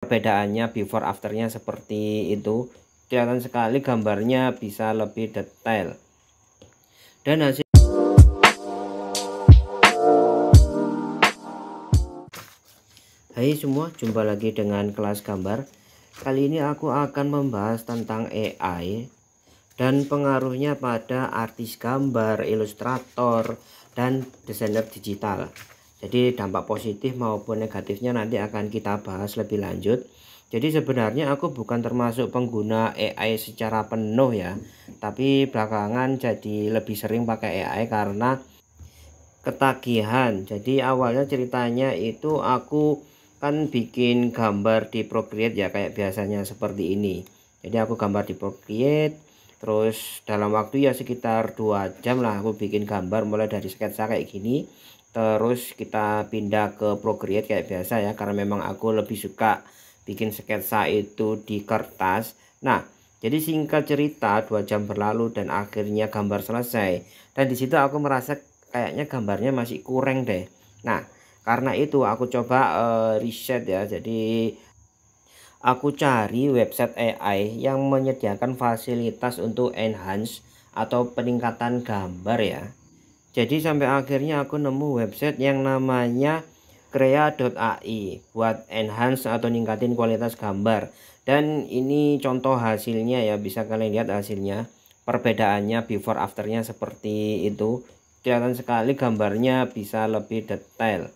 Perbedaannya before afternya seperti itu, kelihatan sekali gambarnya bisa lebih detail. Dan hasil Hai semua, jumpa lagi dengan kelas gambar. Kali ini aku akan membahas tentang AI dan pengaruhnya pada artis gambar, ilustrator, dan desainer digital. Jadi dampak positif maupun negatifnya nanti akan kita bahas lebih lanjut. Jadi sebenarnya aku bukan termasuk pengguna AI secara penuh ya, tapi belakangan jadi lebih sering pakai AI karena ketagihan. Jadi awalnya ceritanya itu aku kan bikin gambar di Procreate ya, kayak biasanya seperti ini. Jadi aku gambar di Procreate, terus dalam waktu ya sekitar 2 jam lah aku bikin gambar mulai dari sketsa kayak gini. Terus kita pindah ke Procreate kayak biasa ya, karena memang aku lebih suka bikin sketsa itu di kertas. Nah, jadi singkat cerita 2 jam berlalu dan akhirnya gambar selesai. Dan disitu aku merasa kayaknya gambarnya masih kurang deh. Nah, karena itu aku coba riset ya. Jadi aku cari website AI yang menyediakan fasilitas untuk enhance atau peningkatan gambar ya. Jadi sampai akhirnya aku nemu website yang namanya Krea.ai buat enhance atau ningkatin kualitas gambar. Dan ini contoh hasilnya ya, bisa kalian lihat hasilnya. Perbedaannya before afternya seperti itu. Kelihatan sekali gambarnya bisa lebih detail.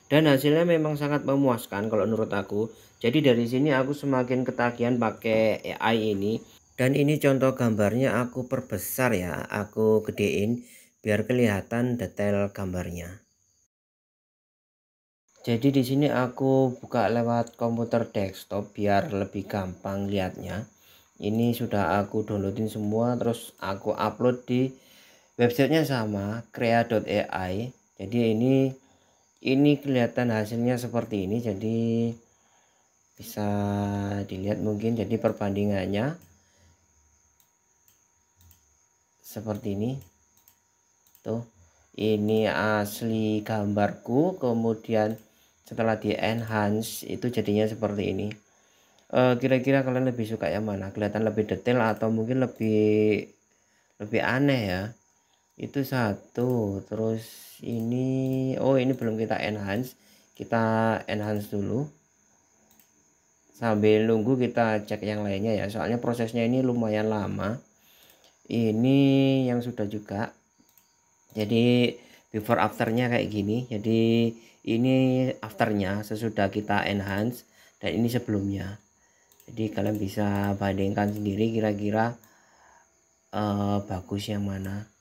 Dan hasilnya memang sangat memuaskan kalau menurut aku. Jadi dari sini aku semakin ketagihan pakai AI ini. Dan ini contoh gambarnya aku perbesar ya, aku gedein biar kelihatan detail gambarnya. Jadi di sini aku buka lewat komputer desktop biar lebih gampang lihatnya. Ini sudah aku downloadin semua, terus aku upload di websitenya sama, krea.ai. Jadi ini kelihatan hasilnya seperti ini. Jadi bisa dilihat mungkin, jadi perbandingannya seperti ini tuh. Ini asli gambarku, kemudian setelah di enhance itu jadinya seperti ini. Kira-kira kalian lebih suka yang mana? Kelihatan lebih detail atau mungkin lebih aneh ya? Itu satu. Terus ini, oh ini belum kita enhance. Kita enhance dulu. Sambil nunggu kita cek yang lainnya ya. Soalnya prosesnya ini lumayan lama. Ini yang sudah juga. Jadi before afternya kayak gini. Jadi ini afternya sesudah kita enhance, dan ini sebelumnya. Jadi kalian bisa bandingkan sendiri kira-kira bagus yang mana.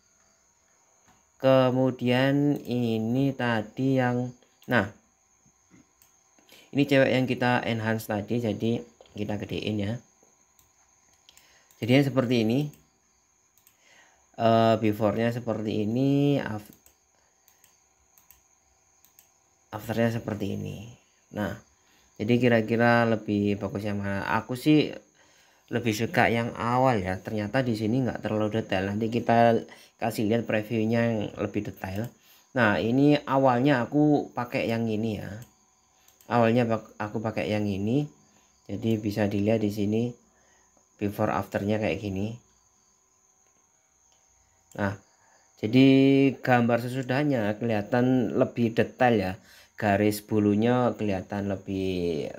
Kemudian ini tadi yang, nah ini cewek yang kita enhance tadi, jadi kita gedein ya. Jadinya seperti ini. Before-nya seperti ini, afternya seperti ini. Nah, jadi kira-kira lebih bagus yang mana? Aku sih lebih suka yang awal ya. Ternyata di sini nggak terlalu detail. Nanti kita kasih lihat previewnya yang lebih detail. Nah, ini awalnya aku pakai yang ini ya. Awalnya aku pakai yang ini. Jadi bisa dilihat di sini before afternya kayak gini. Nah, jadi gambar sesudahnya kelihatan lebih detail ya. Garis bulunya kelihatan lebih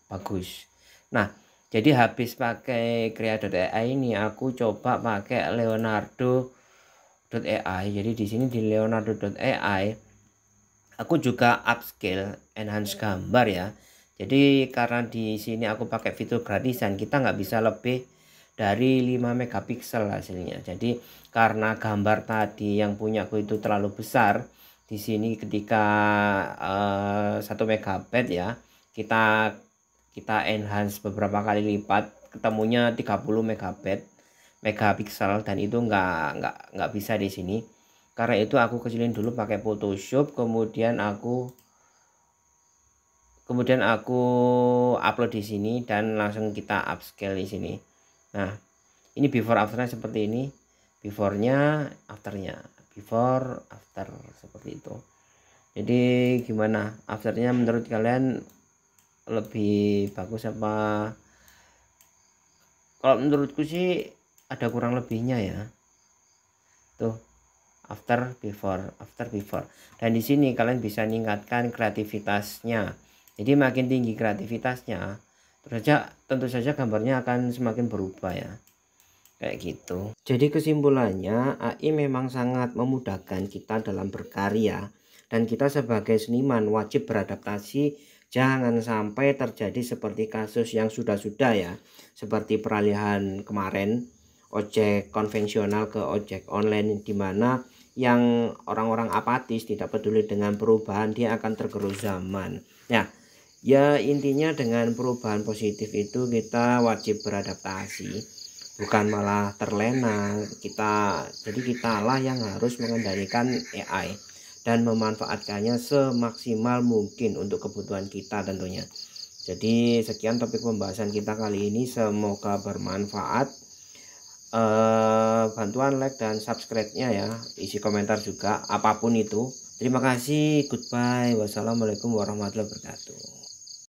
bagus. Nah, jadi habis pakai Krea.ai ini aku coba pakai Leonardo.ai. Jadi di sini di Leonardo.ai aku juga upscale enhance gambar ya. Jadi karena di sini aku pakai fitur gratisan, kita nggak bisa lebih dari 5 megapiksel hasilnya. Jadi karena gambar tadi yang punya aku itu terlalu besar, di sini ketika 1 megabyte ya, kita enhance beberapa kali lipat, ketemunya 30 megapiksel, dan itu nggak bisa di sini. Karena itu aku kecilin dulu pakai Photoshop, kemudian aku upload di sini dan langsung kita upscale di sini. Nah, ini before afternya seperti ini. Beforenya, afternya. Before, after, seperti itu. Jadi gimana afternya menurut kalian? lebih bagus apa? Kalau menurutku sih ada kurang lebihnya ya. Tuh, after before. Dan di sini kalian bisa meningkatkan kreativitasnya. Jadi makin tinggi kreativitasnya, tentu saja gambarnya akan semakin berubah ya. Kayak gitu. Jadi kesimpulannya, AI memang sangat memudahkan kita dalam berkarya, dan kita sebagai seniman wajib beradaptasi. Jangan sampai terjadi seperti kasus yang sudah-sudah ya, seperti peralihan kemarin ojek konvensional ke ojek online, di mana yang orang-orang apatis tidak peduli dengan perubahan, dia akan tergerus zaman. Ya intinya dengan perubahan positif itu kita wajib beradaptasi, bukan malah terlena. Jadi kita lah yang harus mengendalikan AI dan memanfaatkannya semaksimal mungkin untuk kebutuhan kita tentunya. Jadi sekian topik pembahasan kita kali ini, semoga bermanfaat. Bantuan like dan subscribe-nya ya, isi komentar juga apapun itu. Terima kasih, goodbye, wassalamualaikum warahmatullahi wabarakatuh.